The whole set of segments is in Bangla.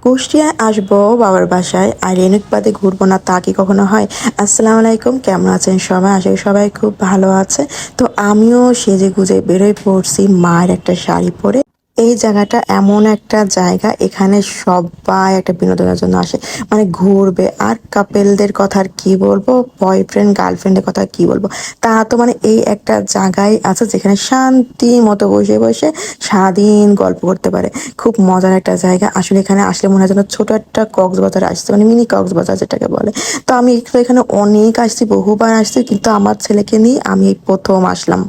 কুষ্টিয়ায় আসবো বাবার বাসায় আর রেনুক বাদে ঘুরবো না তা কি কখনো হয়। আসসালামু আলাইকুম, কেমন আছেন সবাই? আশা করি সবাই খুব ভালো আছে। তো আমিও সেজে গুজে বেরোয় পড়ছি মায়ের একটা শাড়ি পরে। এই জায়গাটা এমন একটা জায়গা, এখানে সবাই একটা বিনোদনের জন্য আসে, মানে ঘুরবে। আর কাপেলদের কথা আর কি বলবো, বয়ফ্রেন্ড গার্লফ্রেন্ডের কথা আর কি বলবো। তা তো মানে এই একটা জায়গায় আছে যেখানে শান্তি মতো বসে বসে সারাদিন গল্প করতে পারে। খুব মজার একটা জায়গা আসলে। এখানে আসলে মনে হয় যেন ছোট একটা কক্সবাজার আসছে, মানে মিনি কক্সবাজার যেটাকে বলে। তো আমি তো এখানে অনেক আসছি, বহুবার আসছি, কিন্তু আমার ছেলেকে নিয়ে আমি এই প্রথম আসলাম।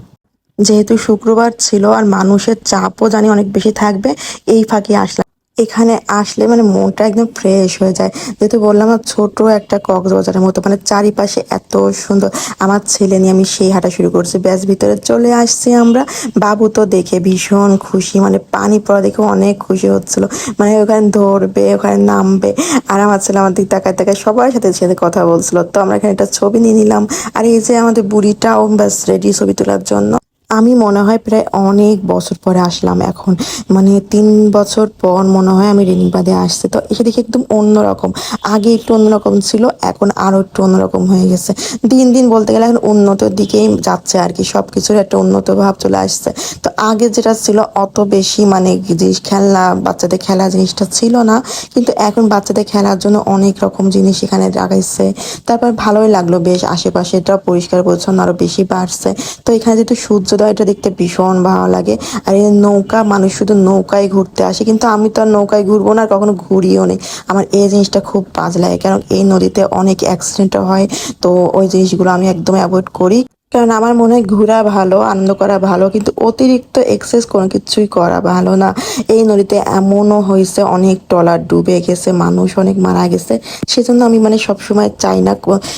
যেহেতু শুক্রবার ছিল আর মানুষের চাপও জানি অনেক বেশি থাকবে, এই ফাঁকে আসলাম। এখানে আসলে মানে মনটা একদম ফ্রেশ হয়ে যায়। যেহেতু বললাম না, ছোট একটা কক্সবাজারের মতো, মানে চারিপাশে এত সুন্দর। আমার ছেলে নিয়ে আমি সেই হাঁটা শুরু করছি, ব্যাস ভিতরে চলে আসছি আমরা। বাবু তো দেখে ভীষণ খুশি, মানে পানি পড়া দেখে অনেক খুশি হচ্ছিল, মানে ওখানে ধরবে, ওখানে নামবে। আর আমার ছেলে আমার দিক তাকায় তাকায় সবার সাথে সাথে কথা বলছিল। তো আমরা এখানে একটা ছবি নিয়ে নিলাম। আর এই যে আমাদের বুড়িটাও ব্যাস রেডি ছবি তোলার জন্য। আমি মনে হয় প্রায় অনেক বছর পরে আসলাম এখন, মানে 3 বছর পর মনে হয় আমি রেনিবাঁধে আসছি। তো এসে দেখি একদম অন্যরকম। আগে একটু অন্যরকম ছিল, এখন আরো একটু অন্যরকম হয়ে গেছে। দিন দিন বলতে গেলে এখন উন্নতর দিকেই যাচ্ছে আর কি, সবকিছুর একটা উন্নত ভাব চলে আসছে। তো আগে যেটা ছিল অত বেশি মানে জিনিস, খেলনা, বাচ্চাদের খেলা জিনিসটা ছিল না। কিন্তু এখন বাচ্চাদের খেলার জন্য অনেক রকম জিনিস এখানে লাগাইছে। তারপর ভালোই লাগলো বেশ, আশেপাশেটা পরিষ্কার পরিচ্ছন্ন আরো বেশি বাড়ছে। তো এখানে যেহেতু সূর্যোদয়, এটা দেখতে ভীষণ ভালো লাগে। আর এই নৌকা, মানুষ শুধু নৌকায় ঘুরতে আসে, কিন্তু আমি তো আর নৌকায় ঘুরবো না, আর কখনো ঘুরিও নেই। আমার এই জিনিসটা খুব বাজে লাগে, কারণ এই নদীতে অনেক অ্যাক্সিডেন্টও হয়। তো ওই জিনিসগুলো আমি একদম অ্যাভয়েড করি। কারণ আমার মনে হয় ঘোরা ভালো, আনন্দ করা ভালো, কিন্তু অতিরিক্ত এক্সেস কোনো কিছুই করা ভালো না। এই নদীতে এমনও হয়েছে অনেক ট্রলার ডুবে গেছে, মানুষ অনেক মারা গেছে। সেজন্য আমি মানে সবসময় চাই না।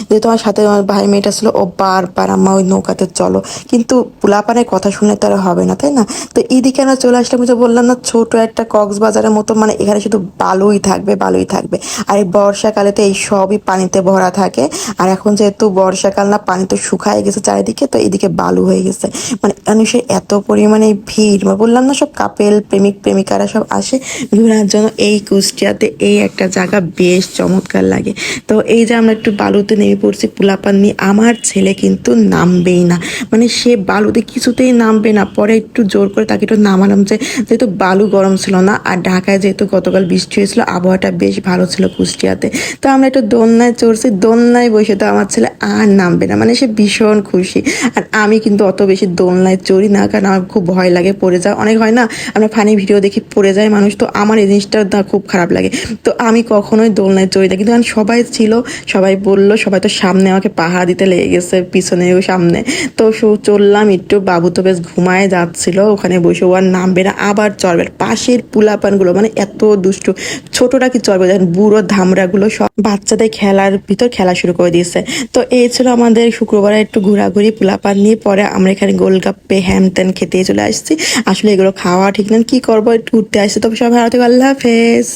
যেহেতু আমার সাথে আমার ভাই মেয়েটা ছিল, ও বারবার আম্মা ওই নৌকাতে চলো, কিন্তু পোলাপানের কথা শুনে তো আর হবে না, তাই না? তো এদিকে আমরা চলে আসলাম, যে বললাম না, ছোট একটা কক্সবাজারের মতো, মানে এখানে শুধু বালুই থাকবে, বালুই থাকবে। আর এই বর্ষাকালে তো এই সবই পানিতে ভরা থাকে। আর এখন যেহেতু বর্ষাকাল না, পানি তো শুকায় গেছে চারিদিকে, তো এদিকে বালু হয়ে গেছে। মানে মানুষের এত পরিমাণে ভিড়, মানে বললাম না, সব কাপেল প্রেমিক প্রেমিকারা সব আসে ঘোরার জন্য। এই কুষ্টিয়াতে এই একটা জায়গা বেশ চমৎকার লাগে। তো এই যে আমরা একটু বালুতে নেমে পড়ছি পোলাপান নিয়ে, আমার ছেলে কিন্তু নামবেই না, মানে সে বালুতে কিছুতেই নামবে না। পরে একটু জোর করে তাকে একটু নামালাম, যে যেহেতু বালু গরম ছিল না, আর ঢাকায় যেহেতু গতকাল বৃষ্টি হয়েছিল, আবহাওয়াটা বেশ ভালো ছিল কুষ্টিয়াতে। তো আমরা একটু দোলনায় চড়ছি, দোলনায় বসে তো আমার ছেলে আর নামবে না, মানে সে ভীষণ খুশি। আর আমি কিন্তু অত বেশি দোলনায় চড়ি না, কারণ আমার খুব ভয় লাগে পড়ে যাওয়া। অনেক হয় না, আমরা ফানি ভিডিও দেখি পড়ে যায় মানুষ, তো আমার এই জিনিসটা খুব খারাপ লাগে। তো আমি কখনোই দোলনায় চড়ি না। কিন্তু এখন সবাই ছিল, সবাই বললো, সবাই তো সামনে আমাকে পাহারা দিতে লেগে গেছে, পিছনেও সামনে। তো চললাম একটু, বাবু তো বেশ ঘুমায় যাচ্ছিল ওখানে বসে, ও আর নামবে না, আবার চড়বে। পাশের পুলাপানগুলো মানে এত দুষ্টু, ছোটরা কি চড়বে, দেখেন বুড়ো ধামরাগুলো সব বাচ্চাদের খেলার ভিতর খেলা শুরু করে দিয়েছে। তো এই ছিল আমাদের শুক্রবারে একটু ঘোরাঘুরি পোলাপান নিয়ে। পরে আমরা এখানে গোলগাপ্পে হ্যান ত্যান খেতে চলে আসছি। আসলে এগুলো খাওয়া ঠিক না, কি করবো, একটু ঘুরতে আসছি। তবে সবাই ভালো থেকো, আল্লাহ হাফেজ।